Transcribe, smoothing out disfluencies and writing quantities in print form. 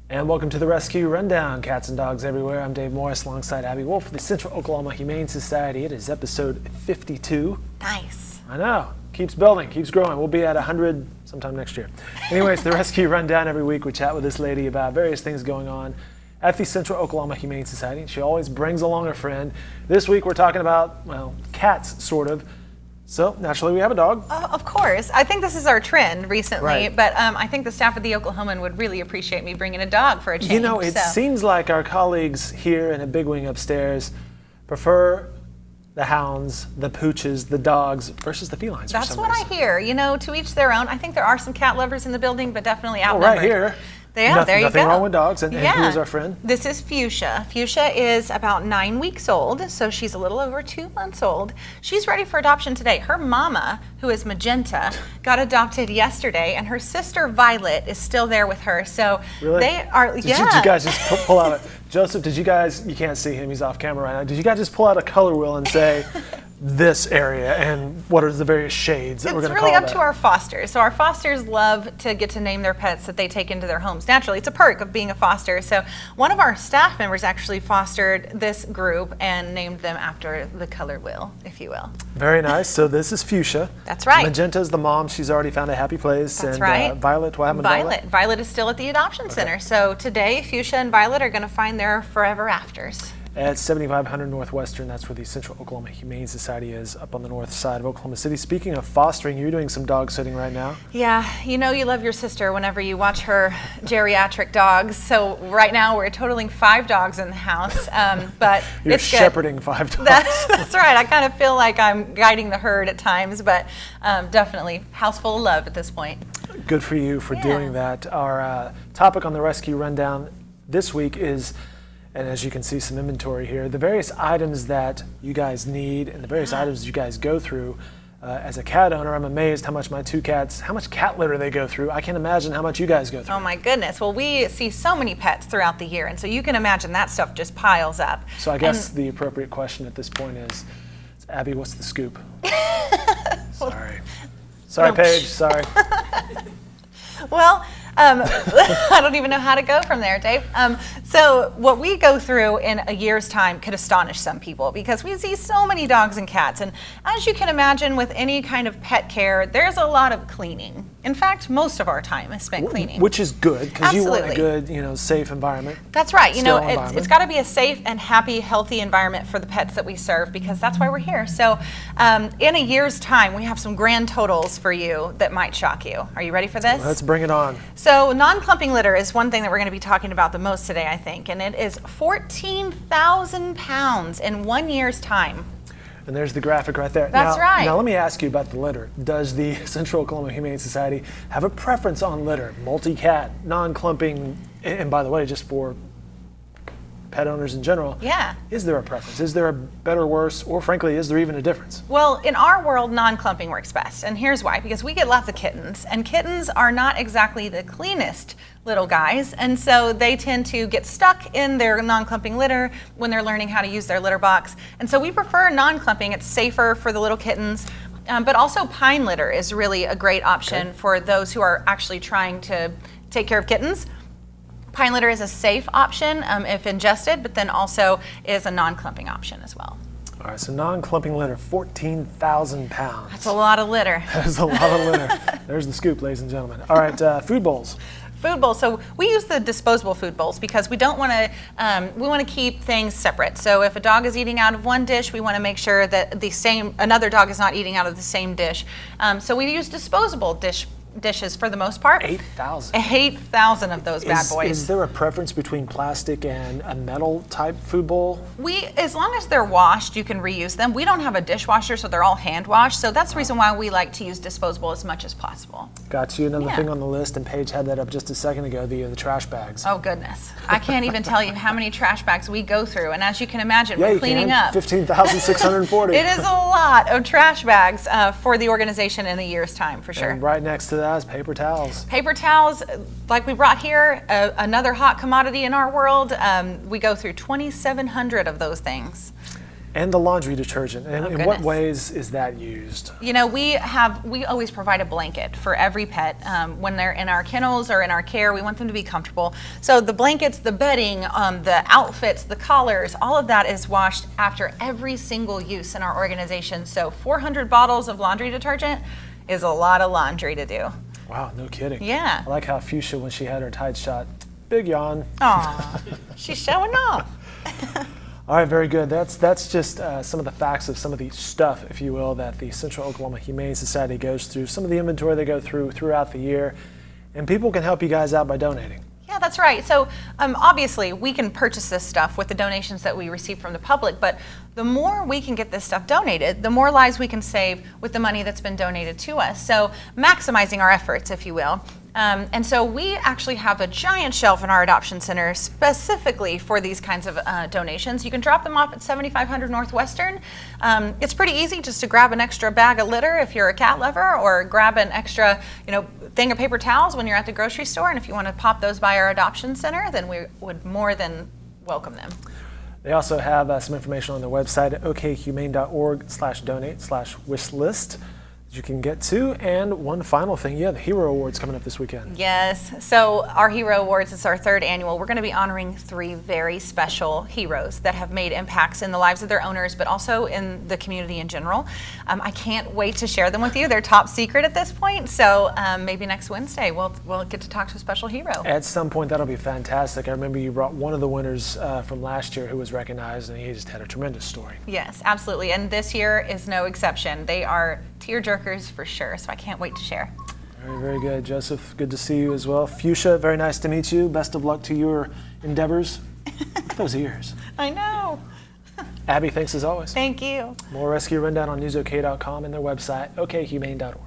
And welcome to the Rescue Rundown, cats and dogs everywhere. I'm Dave Morris alongside Abby Wolf of the Central Oklahoma Humane Society. It is episode 52. Nice. I know. Keeps building, keeps growing. We'll be at 100 sometime next year. Anyways, the Rescue Rundown every week. We chat with this lady about various things going on at the Central Oklahoma Humane Society. She always brings along a friend. This week we're talking about, well, cats, sort of. So, naturally, we have a dog. Of course. I think this is our trend recently, Right. but I think the staff at the Oklahoman would really appreciate me bringing a dog for a change. You know, it seems like our colleagues here in a big wing upstairs prefer the hounds, the pooches, the dogs versus the felines. That's for some what reason. I hear. You know, to each their own. I think there are some cat lovers in the building, but definitely outnumbered. Right here. Yeah, there you go. Nothing wrong with dogs. And who is our friend? This is Fuchsia. Fuchsia is about 9 weeks old, so she's a little over 2 months old. She's ready for adoption today. Her mama, who is Magenta, got adopted yesterday, and her sister Violet is still there with her. So Really? they are, Did you guys just pull out Joseph, did you guys, you can't see him, he's off camera right now. Did you guys just pull out a color wheel and say, this area, and what are the various shades that we're going to call It's really that? up to our fosters. So our fosters love to get to name their pets that they take into their homes. Naturally, it's a perk of being a foster. So one of our staff members actually fostered this group and named them after the color wheel, if you will. Very nice. So this is Fuchsia. That's right. Magenta's the mom. She's already found a happy place. That's and, right. Violet, what happened to Violet? Violet is still at the adoption center. So today, Fuchsia and Violet are going to find their forever afters. At 7500 Northwestern, that's where the Central Oklahoma Humane Society is, up on the north side of Oklahoma City. Speaking of fostering, you're doing some dog sitting right now. Yeah, you know you love your sister whenever you watch her geriatric dogs. So right now we're totaling 5 dogs in the house, but You're it's good. shepherding 5 dogs. That's right. I kind of feel like I'm guiding the herd at times, but definitely house full of love at this point. Good for you for doing that. Our topic on the Rescue Rundown this week is, and as you can see some inventory here, the various items that you guys need and the various items you guys go through. As a cat owner, I'm amazed how much my 2 cats, how much cat litter they go through. I can't imagine how much you guys go through. Oh my goodness. Well, we see so many pets throughout the year, and so you can imagine that stuff just piles up. So I guess the appropriate question at this point is, Abby, what's the scoop? Sorry, Paige, sorry. Well, I don't even know how to go from there, Dave. So what we go through in a year's time could astonish some people because we see so many dogs and cats. And as you can imagine with any kind of pet care, there's a lot of cleaning. In fact, most of our time is spent cleaning. Which is good because you want a Absolutely. good, safe environment. That's right. You know, Sterile environment. it's got to be a safe and happy, healthy environment for the pets that we serve because that's why we're here. So in a year's time, we have some grand totals for you that might shock you. Are you ready for this? Let's bring it on. So non-clumping litter is one thing that we're going to be talking about the most today, I think, and it is 14,000 pounds in 1 year's time. And there's the graphic right there. That's right. Now let me ask you about the litter. Does the Central Oklahoma Humane Society have a preference on litter? Multicat, non-clumping, and by the way, just for pet owners in general. Yeah. Is there a preference? Is there a better, worse, or frankly, is there even a difference? Well, in our world, non-clumping works best, and here's why. Because we get lots of kittens, and kittens are not exactly the cleanest little guys, and so they tend to get stuck in their non-clumping litter when they're learning how to use their litter box. And so we prefer non-clumping. It's safer for the little kittens, but also pine litter is really a great option for those who are actually trying to take care of kittens. Pine litter is a safe option if ingested, but then also is a non-clumping option as well. All right, so non-clumping litter, 14,000 pounds. That's a lot of litter. That's a lot of litter. There's the scoop, ladies and gentlemen. All right, food bowls. Food bowls. So we use the disposable food bowls because we don't want to. We want to keep things separate. So if a dog is eating out of one dish, we want to make sure that another dog is not eating out of the same dish. So we use disposable dishes for the most part. 8,000. 8,000 of those bad boys. Is there a preference between plastic and a metal type food bowl? As long as they're washed, you can reuse them. We don't have a dishwasher, so they're all hand washed. So that's the reason why we like to use disposable as much as possible. Got you. Another thing on the list, and Paige had that up just a second ago, the trash bags. Oh goodness. I can't even tell you how many trash bags we go through. And as you can imagine, we're cleaning up. 15,640. It is a lot of trash bags for the organization in a year's time, for sure. And right next to that is paper towels. Paper towels, like we brought here, another hot commodity in our world. We go through 2,700 of those things. And the laundry detergent. And in what goodness. ways is that used? You know, we always provide a blanket for every pet. When they're in our kennels or in our care, we want them to be comfortable. So the blankets, the bedding, the outfits, the collars, all of that is washed after every single use in our organization. So 400 bottles of laundry detergent is a lot of laundry to do. Wow, no kidding. Yeah. I like how Fuchsia, when she had her tide shot, big yawn. Aw, she's showing off. All right, very good. That's just some of the facts of some of the stuff, if you will, that the Central Oklahoma Humane Society goes through, some of the inventory they go through throughout the year, and people can help you guys out by donating. Yeah, that's right. So obviously we can purchase this stuff with the donations that we receive from the public, but the more we can get this stuff donated, the more lives we can save with the money that's been donated to us. So maximizing our efforts, if you will. And so we actually have a giant shelf in our adoption center specifically for these kinds of donations. You can drop them off at 7500 Northwestern. It's pretty easy just to grab an extra bag of litter if you're a cat lover, or grab an extra, thing of paper towels when you're at the grocery store. And if you want to pop those by our adoption center, then we would more than welcome them. They also have some information on their website at okhumane.org/donate/wishlist that you can get to. And one final thing, the Hero Awards coming up this weekend. Yes, so our Hero Awards is our third annual. We're going to be honoring 3 very special heroes that have made impacts in the lives of their owners, but also in the community in general. I can't wait to share them with you. They're top secret at this point, so maybe next Wednesday we'll get to talk to a special hero. At some point, that'll be fantastic. I remember you brought one of the winners from last year who was recognized, and he just had a tremendous story. Yes, absolutely, and this year is no exception. They are tearjerkers for sure, so I can't wait to share. Very, very good. Joseph, good to see you as well. Fuchsia, very nice to meet you. Best of luck to your endeavors. Look at those ears. I know. Abby, thanks as always. Thank you. More Rescue Rundown on newsok.com and their website, okhumane.org.